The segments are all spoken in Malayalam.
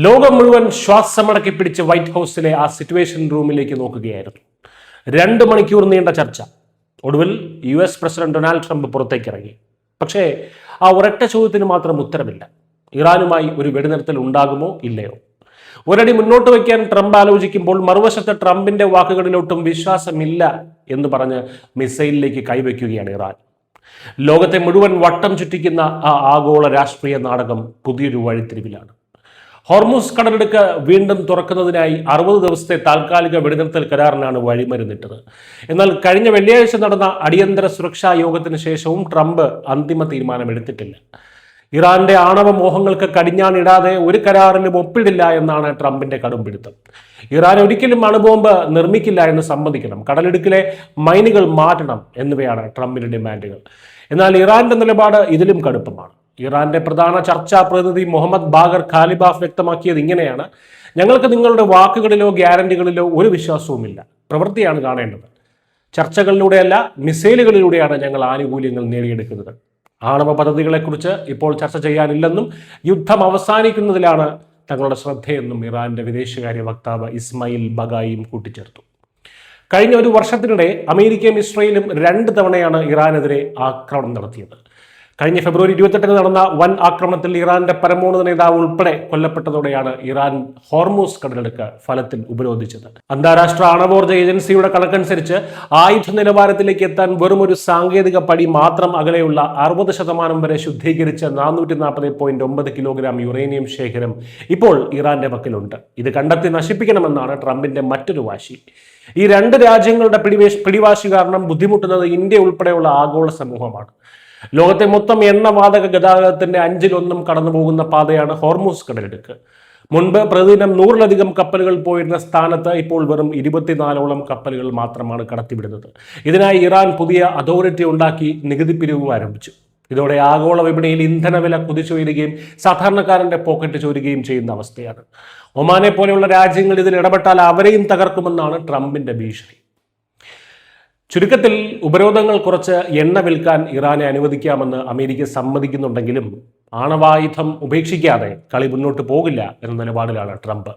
ലോകം മുഴുവൻ ശ്വാസമടക്കി പിടിച്ച് വൈറ്റ് ഹൗസിലെ ആ സിറ്റുവേഷൻ റൂമിലേക്ക് നോക്കുകയായിരുന്നു. 2 മണിക്കൂർ നീണ്ട ചർച്ച. ഒടുവിൽ US പ്രസിഡന്റ് ഡൊണാൾഡ് ട്രംപ് പുറത്തേക്ക് ഇറങ്ങി. പക്ഷേ ആ ഒരൊറ്റ ചോദ്യത്തിന് മാത്രം ഉത്തരമില്ല. ഇറാനുമായി ഒരു വെടിനിർത്തൽ ഉണ്ടാകുമോ ഇല്ലയോ? ഒരടി മുന്നോട്ട് വയ്ക്കാൻ ട്രംപ് ആലോചിക്കുമ്പോൾ മറുവശത്ത് ട്രംപിന്റെ വാക്കുകളിലൊട്ടും വിശ്വാസമില്ല എന്ന് പറഞ്ഞ് മിസൈലിലേക്ക് കൈവയ്ക്കുകയാണ് ഇറാൻ. ലോകത്തെ മുഴുവൻ വട്ടം ചുറ്റിക്കുന്ന ആ ആഗോള രാഷ്ട്രീയ നാടകം പുതിയൊരു വഴിത്തിരിവിലാണ്. ഹോർമുസ് കടലിടുക്ക് വീണ്ടും തുറക്കുന്നതിനായി 60 ദിവസത്തെ താൽക്കാലിക വെടിനിർത്തൽ കരാറിനാണ് വഴിമരുന്നിട്ടത്. എന്നാൽ കഴിഞ്ഞ വെള്ളിയാഴ്ച നടന്ന അടിയന്തര സുരക്ഷാ യോഗത്തിന് ശേഷവും ട്രംപ് അന്തിമ തീരുമാനമെടുത്തിട്ടില്ല. ഇറാന്റെ ആണവ മോഹങ്ങൾക്ക് കടിഞ്ഞാണിടാതെ ഒരു കരാറിലും ഒപ്പിടില്ല എന്നാണ് ട്രംപിന്റെ കടുംപിടുത്തം. ഇറാൻ ഒരിക്കലും അണുബോംബ് നിർമ്മിക്കില്ല എന്ന് സമ്മതിക്കണം, കടലിടുക്കിലെ മൈനുകൾ മാറ്റണം എന്നിവയാണ് ട്രംപിന്റെ ഡിമാൻഡുകൾ. എന്നാൽ ഇറാന്റെ നിലപാട് ഇതിലും കടുപ്പമാണ്. ഇറാന്റെ പ്രധാന ചർച്ചാ പ്രതിനിധി മുഹമ്മദ് ബാഗർ ഖാലിബാഫ് വ്യക്തമാക്കിയത് ഇങ്ങനെയാണ്: ഞങ്ങൾക്ക് നിങ്ങളുടെ വാക്കുകളിലോ ഗ്യാരണ്ടികളിലോ ഒരു വിശ്വാസവുമില്ല, പ്രവൃത്തിയാണ് കാണേണ്ടത്. ചർച്ചകളിലൂടെയല്ല, മിസൈലുകളിലൂടെയാണ് ഞങ്ങൾ ആനുകൂല്യങ്ങൾ നേടിയെടുക്കുന്നത്. ആണവ പദ്ധതികളെക്കുറിച്ച് ഇപ്പോൾ ചർച്ച ചെയ്യാനില്ലെന്നും യുദ്ധം അവസാനിക്കുന്നതിലാണ് തങ്ങളുടെ ശ്രദ്ധയെന്നും ഇറാന്റെ വിദേശകാര്യ വക്താവ് ഇസ്മായിൽ ബഗായിയും കൂട്ടിച്ചേർത്തു. കഴിഞ്ഞ ഒരു വർഷത്തിനിടെ അമേരിക്കയും ഇസ്രയേലും 2 തവണയാണ് ഇറാനെതിരെ ആക്രമണം നടത്തിയത്. കഴിഞ്ഞ ഫെബ്രുവരി 28 നടന്ന വൻ ആക്രമണത്തിൽ ഇറാന്റെ പരമോന്നത നേതാവ് ഉൾപ്പെടെ കൊല്ലപ്പെട്ടതോടെയാണ് ഇറാൻ ഹോർമുസ് കടലിടുക്ക് ഫലത്തിൽ ഉപരോധിച്ചത്. അന്താരാഷ്ട്ര ആണവോർജ്ജ ഏജൻസിയുടെ കണക്കനുസരിച്ച് ആയുധ നിലവാരത്തിലേക്ക് എത്താൻ വെറും ഒരു സാങ്കേതിക പടി മാത്രം അകലെയുള്ള 60% വരെ ശുദ്ധീകരിച്ച 440.9 കിലോഗ്രാം യുറേനിയം ശേഖരം ഇപ്പോൾ ഇറാന്റെ പക്കലുണ്ട്. ഇത് കണ്ടെത്തി നശിപ്പിക്കണമെന്നാണ് ട്രംപിന്റെ മറ്റൊരു വാശി. ഈ 2 രാജ്യങ്ങളുടെ പിടിവാശി കാരണം ബുദ്ധിമുട്ടുന്നത് ഇന്ത്യ ഉൾപ്പെടെയുള്ള ആഗോള സമൂഹമാണ്. ലോകത്തെ മൊത്തം എണ്ണവാതക ഗതാഗതത്തിന്റെ 1/5 കടന്നു പോകുന്ന പാതയാണ് ഹോർമുസ് കടലിടുക്ക്. മുൻപ് പ്രതിദിനം 100-ലധികം കപ്പലുകൾ പോയിരുന്ന സ്ഥാനത്ത് ഇപ്പോൾ വെറും 24 കപ്പലുകൾ മാത്രമാണ് കടത്തിവിടുന്നത്. ഇതിനായി ഇറാൻ പുതിയ അതോറിറ്റി ഉണ്ടാക്കി നികുതി പിരിവ് ആരംഭിച്ചു. ഇതോടെ ആഗോള വിപണിയിൽ ഇന്ധനവില കുതിച്ചുയരുകയും സാധാരണക്കാരന്റെ പോക്കറ്റ് ചോരുകയും ചെയ്യുന്ന അവസ്ഥയാണ്. ഒമാനെ പോലെയുള്ള രാജ്യങ്ങൾ ഇതിൽ ഇടപെട്ടാൽ അവരെയും തകർക്കുമെന്നാണ് ട്രംപിന്റെ ഭീഷണി. ചുരുക്കത്തിൽ ഉപരോധങ്ങൾ കുറച്ച് എണ്ണ വിൽക്കാൻ ഇറാനെ അനുവദിക്കാമെന്ന് അമേരിക്ക സമ്മതിക്കുന്നുണ്ടെങ്കിലും ആണവായുധം ഉപേക്ഷിക്കാതെ കളി മുന്നോട്ട് പോകില്ല എന്ന നിലപാടിലാണ് ട്രംപ്.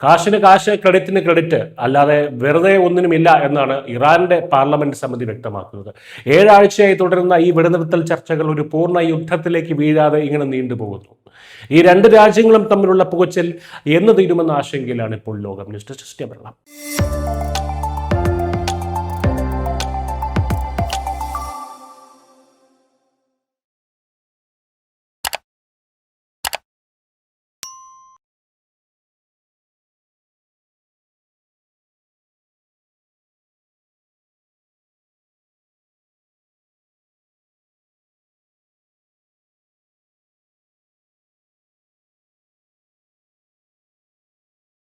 കാശിന് കാശ്, ക്രെഡിറ്റിന് ക്രെഡിറ്റ്, അല്ലാതെ വെറുതെ ഒന്നിനുമില്ല എന്നാണ് ഇറാന്റെ പാർലമെന്റ് സമിതി വ്യക്തമാക്കുന്നത്. 7 ആഴ്ചയായി തുടരുന്ന ഈ വെടിനിർത്തൽ ചർച്ചകൾ ഒരു പൂർണ്ണ യുദ്ധത്തിലേക്ക് വീഴാതെ ഇങ്ങനെ നീണ്ടുപോകുന്നു. ഈ 2 രാജ്യങ്ങളും തമ്മിലുള്ള പുകച്ചിൽ എന്ന് തീരുമെന്ന ആശങ്കയിലാണ് ഇപ്പോൾ ലോകം. News desk.